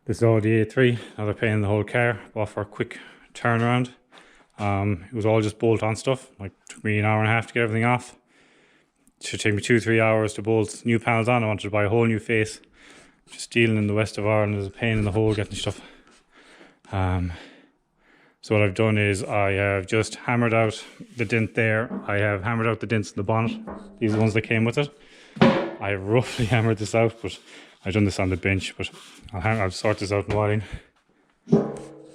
This is Audi A3, another pain in the whole car, bought for a quick turnaround. It was all just bolt-on stuff. Like, took me an hour and a half to get everything off. It should take me 2-3 hours to bolt new panels on. I wanted to buy a whole new face. Just dealing in the west of Ireland is a pain in the hole getting stuff. So what I've done is I have just hammered out the dent there. I have hammered out the dents in the bonnet. These are the ones that came with it. I roughly hammered this out, but I've done this on the bench, but I'll sort this out in wiring. What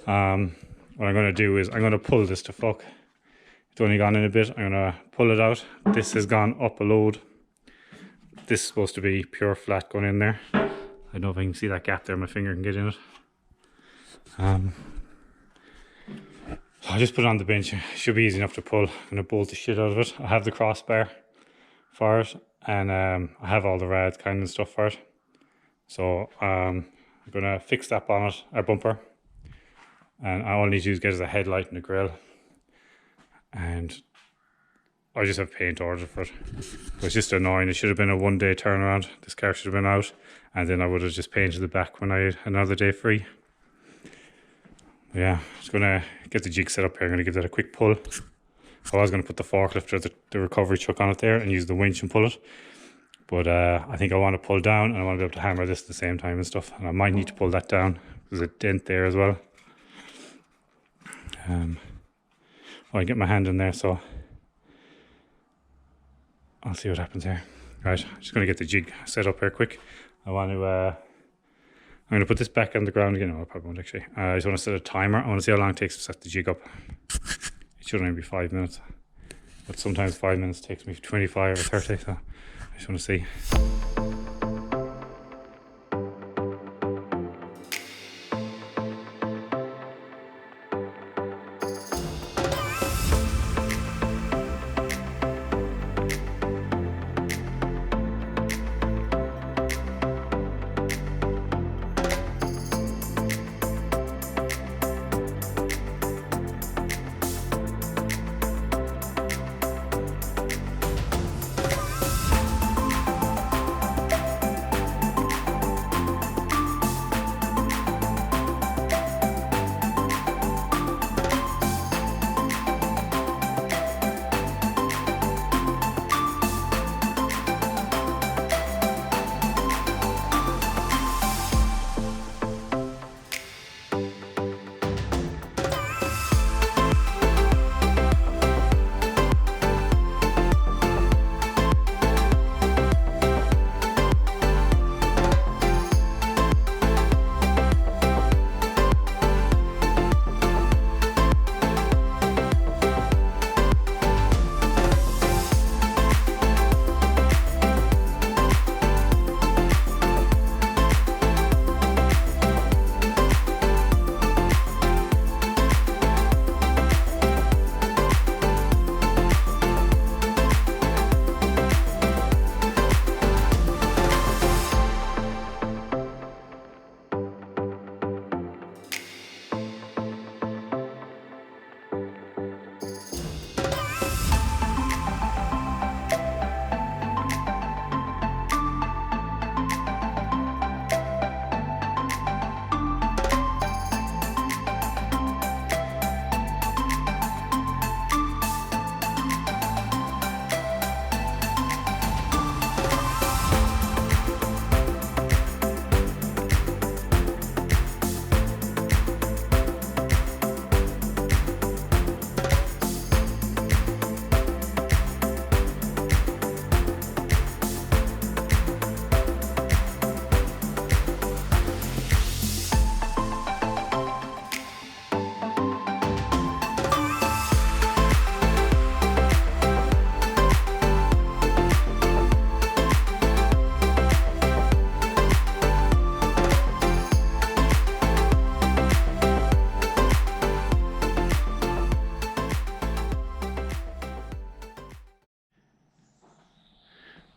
I'm going to do is I'm going to pull this to fuck. It's only gone in a bit. I'm going to pull it out. This has gone up a load. This is supposed to be pure flat going in there. I don't know if I can see that gap there. My finger can get in it. I'll just put it on the bench. It should be easy enough to pull. I'm going to bolt the shit out of it. I have the crossbar for it, and I have all the rad kind of stuff for it. So I'm going to fix that bonnet, our bumper, and all I need to do is get is a headlight and a grille, and I just have paint ordered for it. It's just annoying. It should have been a 1 day turnaround. This car should have been out, and then I would have just painted the back when I had another day free. Yeah, just going to get the jig set up here. I'm going to give that a quick pull. I was going to put the forklift or the recovery truck on it there and use the winch and pull it. But I think I want to pull down, and I want to be able to hammer this at the same time and stuff. And I might need to pull that down. There's a dent there as well. I get my hand in there, so I'll see what happens here. Right, I'm just going to get the jig set up here quick. I'm going to put this back on the ground again. No, I probably won't actually. I just want to set a timer. I want to see how long it takes to set the jig up. It should only be 5 minutes. But sometimes 5 minutes takes me 25 or 30, so I just want to see.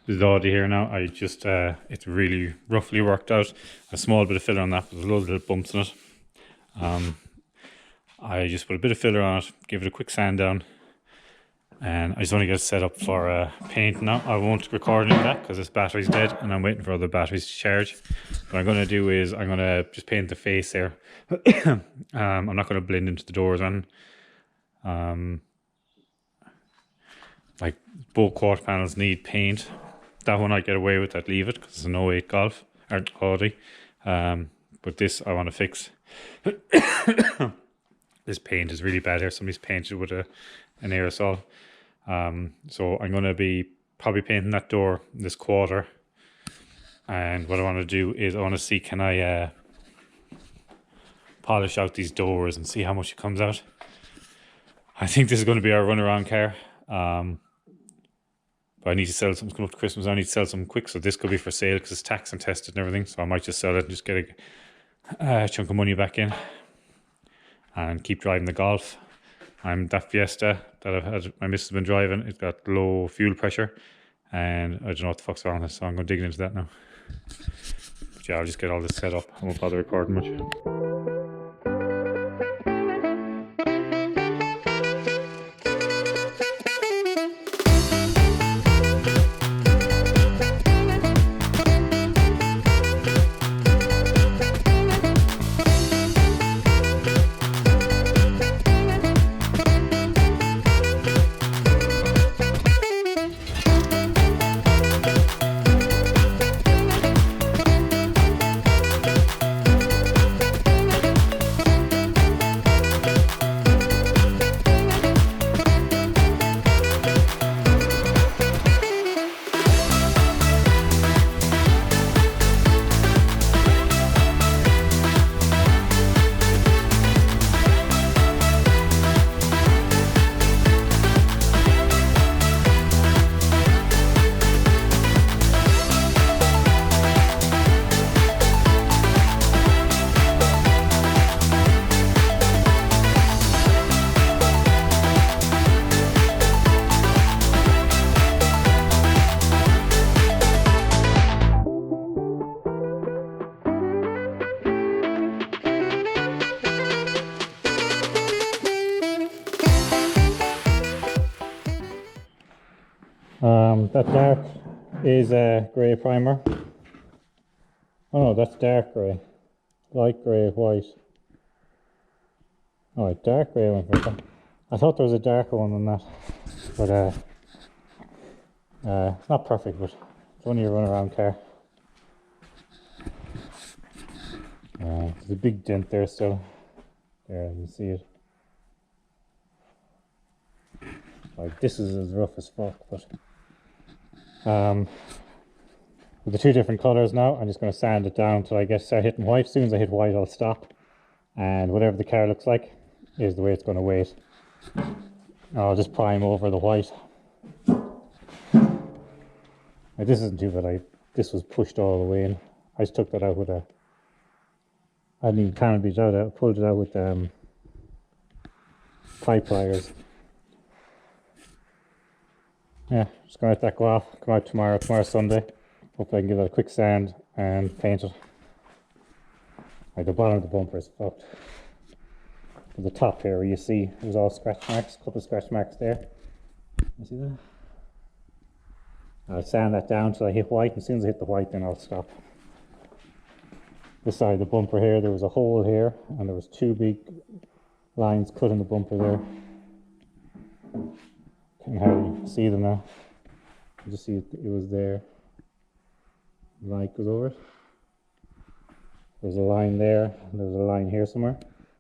This is Audi here now. I just, it's really roughly worked out. A small bit of filler on that, but there's loads of little bumps in it. I just put a bit of filler on it, give it a quick sand down, And I just want to get it set up for paint now. I won't record any of that because this battery's dead and I'm waiting for other batteries to charge. What I'm going to do is I'm going to just paint the face there. I'm not going to blend into the doors or anything. Like both quarter panels need paint. That one I get away with, I'd leave it because it's an 08 Golf or Audi. But this I want to fix. This paint is really bad here. Somebody's painted with an aerosol. So I'm going to be probably painting that door this quarter. And what I want to do is I want to see, can I polish out these doors and see how much it comes out. I think this is going to be our runaround car. But I need to sell something. It's coming up to Christmas. I need to sell something quick. So this could be for sale because it's tax and tested and everything. So I might just sell it and just get a chunk of money back in. And keep driving the Golf. That Fiesta that I've had, my missus has been driving, it's got low fuel pressure and I don't know what the fuck's wrong with it, so I'm going to dig into that now. But yeah, I'll just get all this set up. I won't bother recording much. That dark is a grey primer. Oh no, that's dark grey. Light grey, white. Oh, dark grey one for that. I thought there was a darker one than that. But it's not perfect, but it's only a runaround car. There's a big dent there still. There, you can see it. Like, this is as rough as fuck, but with the two different colours now, I'm just going to sand it down till I start hitting white. As soon as I hit white, I'll stop, and whatever the car looks like is the way it's going to wait. I'll just prime over the white. Now, this isn't too bad. This was pushed all the way in. I just took that out with I didn't even camera beat out. I pulled it out with pipe pliers. Yeah, just gonna let that go off, come out tomorrow. Tomorrow's Sunday. Hopefully I can give that a quick sand and paint it. Like, the bottom of the bumper is fucked. But the top here, where you see there's all scratch marks, a couple of scratch marks there. You see that? I'll sand that down till I hit white, and as soon as I hit the white, then I'll stop. This side of the bumper here, there was a hole here, and there was two big lines cut in the bumper there. Can't hardly see them now. You just see it was there. The light goes over it. There's a line there, and there's a line here somewhere,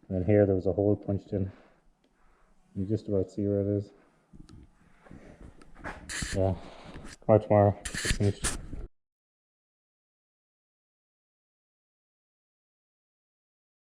and then here there was a hole punched in. You just about see where it is. Yeah, come out tomorrow. It's finished.